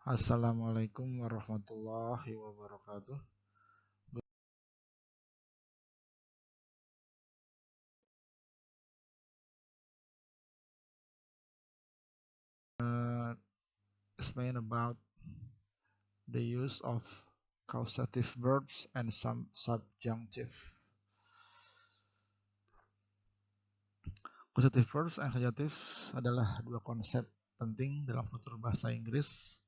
Assalamualaikum warahmatullahi wabarakatuh. Explain about the use of causative verbs and some subjunctive. Causative verbs and subjunctive adalah dua konsep penting dalam tutur bahasa Inggris.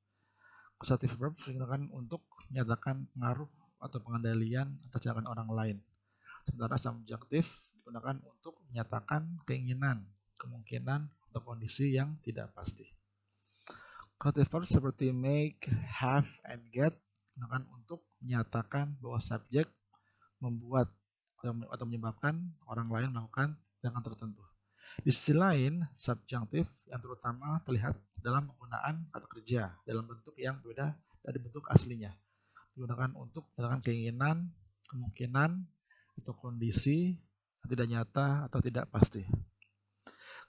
Causative verbs digunakan untuk menyatakan pengaruh atau pengendalian atas tindakan orang lain. Sementara subjunctive digunakan untuk menyatakan keinginan, kemungkinan, atau kondisi yang tidak pasti. Causative verbs seperti make, have, and get digunakan untuk menyatakan bahwa subjek membuat atau menyebabkan orang lain melakukan tindakan tertentu. Di sisi lain, subjunctive yang terutama terlihat dalam penggunaan kata kerja dalam bentuk yang berbeda dari bentuk aslinya. Digunakan untuk menyatakan keinginan, kemungkinan, atau kondisi yang tidak nyata atau tidak pasti.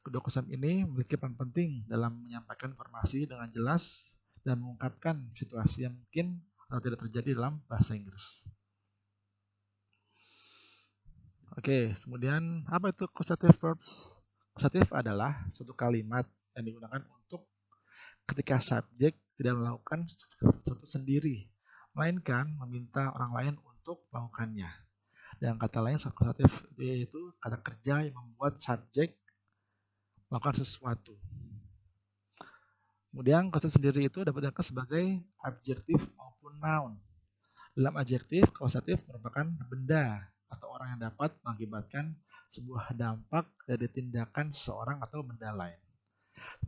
Kedua konsep ini memiliki peran penting dalam menyampaikan informasi dengan jelas dan mengungkapkan situasi yang mungkin atau tidak terjadi dalam bahasa Inggris. Oke, kemudian apa itu causative verbs? Causative adalah suatu kalimat yang digunakan untuk ketika subjek tidak melakukan sesuatu sendiri, melainkan meminta orang lain untuk melakukannya. Dan kata lain, causative itu kata kerja yang membuat subjek melakukan sesuatu. Kemudian causative sendiri itu dapat digunakan sebagai adjektif maupun noun. Dalam adjektif, causative merupakan benda atau orang yang dapat mengakibatkan sebuah dampak dari tindakan seseorang atau benda lain.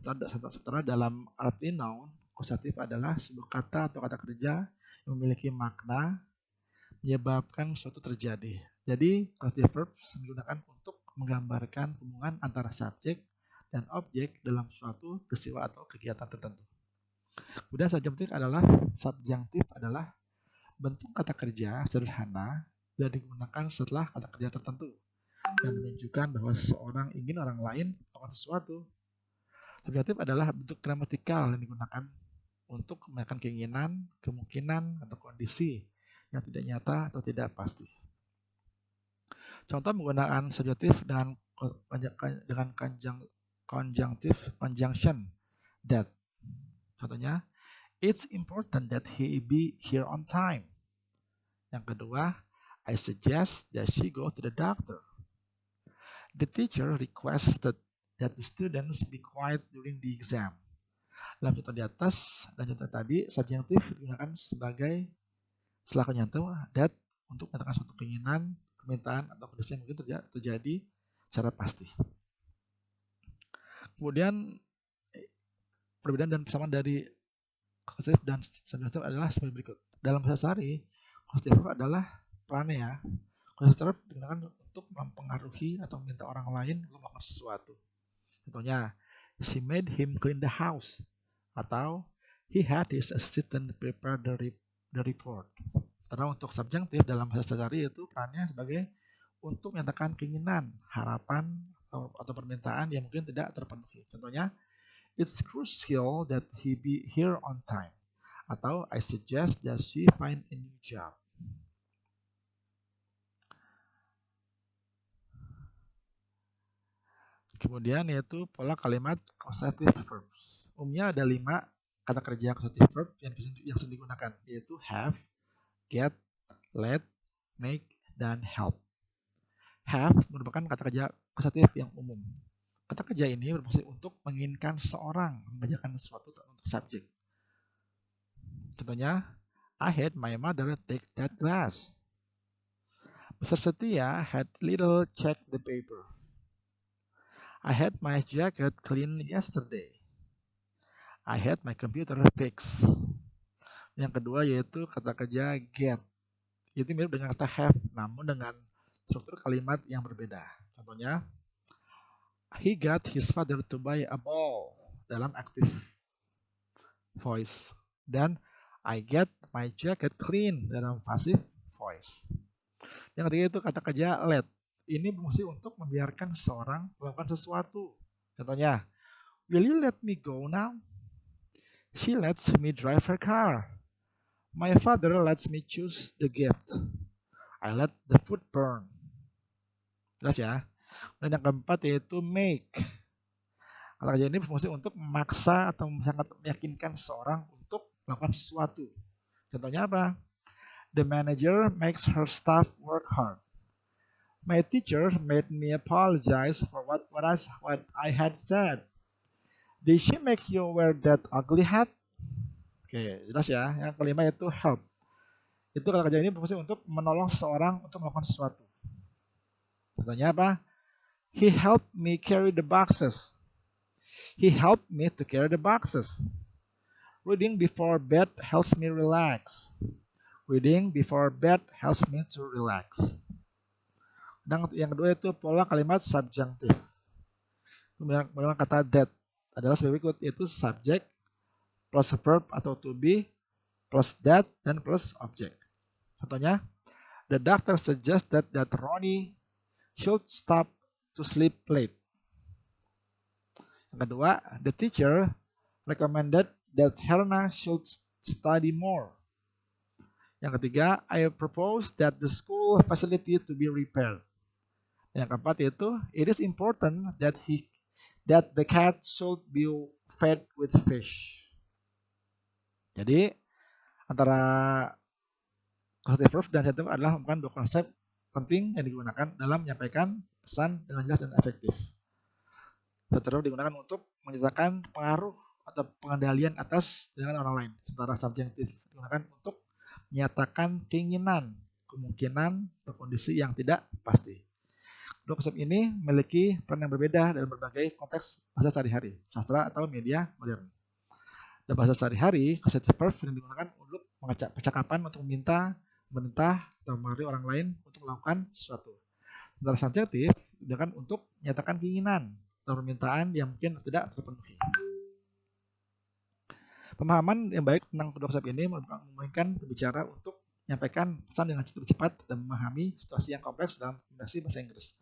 Sementara dalam arti noun, causative adalah sebuah kata atau kata kerja yang memiliki makna menyebabkan suatu terjadi. Jadi, causative verbs digunakan untuk menggambarkan hubungan antara subjek dan objek dalam suatu peristiwa atau kegiatan tertentu. Kemudian subjunctive adalah bentuk kata kerja sederhana yang digunakan setelah kata kerja tertentu yang menunjukkan bahwa seseorang ingin orang lain melakukan sesuatu. Subjunctive adalah bentuk gramatikal yang digunakan untuk menyatakan keinginan, kemungkinan, atau kondisi yang tidak nyata atau tidak pasti. Contoh menggunakan subjunctive dengan conjunction that. Contohnya, it's important that he be here on time. Yang kedua, I suggest that she go to the doctor. The teacher requested that the students be quiet during the exam. Dalam contoh di atas dan contoh tadi, subjunctive digunakan sebagai setelah contoh that untuk menyatakan suatu keinginan, permintaan, atau kondisi yang mungkin terjadi secara pasti. Kemudian perbedaan dan persamaan dari causative dan subjunctive adalah sebagai berikut. Dalam bahasa sehari, causative adalah perannya ya. Causative digunakan untuk mempengaruhi atau meminta orang lain untuk melakukan sesuatu. Contohnya, she made him clean the house, atau he had his assistant prepare the report. Karena untuk subjunctive dalam bahasa sehari itu perannya sebagai untuk menyatakan keinginan, harapan, atau permintaan yang mungkin tidak terpenuhi. Contohnya, it's crucial that he be here on time. Atau I suggest that she find a new job. Kemudian yaitu pola kalimat causative verbs. Umumnya ada 5 kata kerja causative verb yang sering digunakan, yaitu have, get, let, make, dan help. Have merupakan kata kerja causative yang umum. Kata kerja ini berfungsi untuk menginginkan seseorang mengerjakan sesuatu untuk subjek. Contohnya, I had my mother take that class. Mr. Setia had little check the paper. I had my jacket cleaned yesterday. I had my computer fixed. Yang kedua yaitu kata kerja get. Itu mirip dengan kata have, namun dengan struktur kalimat yang berbeda. Contohnya, he got his father to buy a ball dalam active voice. Dan I get my jacket clean dalam passive voice. Yang ketiga itu kata kerja let. Ini berfungsi untuk membiarkan seseorang melakukan sesuatu. Contohnya, will you let me go now? She lets me drive her car. My father lets me choose the gift. I let the food burn. Jelas ya. Dan yang keempat yaitu make. Kata kerja ini berfungsi untuk memaksa atau sangat meyakinkan seseorang untuk melakukan sesuatu. Contohnya apa? The manager makes her staff work hard. My teacher made me apologize for what I had said. Did she make you wear that ugly hat? Oke, jelas ya. Yang kelima yaitu help. Itu kata kerja ini berfungsi untuk menolong seseorang untuk melakukan sesuatu. Contohnya apa? He helped me carry the boxes. He helped me to carry the boxes. Reading before bed helps me relax. Reading before bed helps me to relax. Dan yang kedua itu pola kalimat subjunctive. Menggunakan kata that adalah sebagai berikut, yaitu subject plus verb atau to be plus that dan plus object. Contohnya, the doctor suggested that Ronnie should stop to sleep late. Yang kedua, the teacher recommended that Helena should study more. Yang ketiga, I propose that the school facility to be repaired. Yang keempat yaitu, it is important that the cat should be fed with fish. Jadi antara causative verb dan subjunctive adalah merupakan dua konsep penting yang digunakan dalam menyampaikan pesan dengan jelas dan efektif. Causative verb digunakan untuk menyatakan pengaruh atau pengendalian atas dengan orang lain, sementara subjunctive digunakan untuk menyatakan keinginan, kemungkinan, atau kondisi yang tidak pasti. Dua konsep ini memiliki peran yang berbeda dalam berbagai konteks bahasa sehari-hari, sastra atau media modern. Dalam bahasa sehari-hari, causative verb sering digunakan untuk mengajak percakapan untuk meminta, memerintah, atau mempengaruhi orang lain untuk melakukan sesuatu. Sementara subjunctive digunakan untuk menyatakan keinginan atau permintaan yang mungkin tidak terpenuhi. Pemahaman yang baik tentang kedua konsep ini memungkinkan pembicara untuk menyampaikan pesan dengan cukup cepat dan memahami situasi yang kompleks dalam komunikasi bahasa Inggris.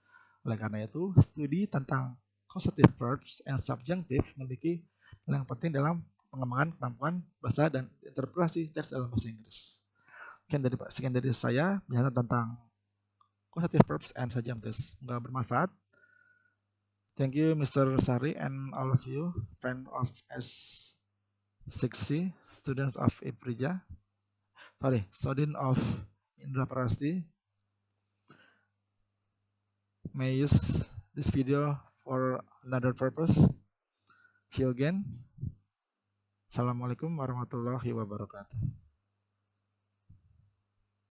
Oleh karena itu, studi tentang causative verbs and subjunctive memiliki hal yang penting dalam pengembangan kemampuan bahasa dan interpretasi teks dalam bahasa Inggris. Sekian dari saya penjelasan tentang causative verbs and subjunctives. Semoga bermanfaat. Thank you Mr. Sari and all of you, friends of S6C, students of student of Indra Prasti. May use this video for another purpose. See you again. Assalamualaikum warahmatullahi wabarakatuh.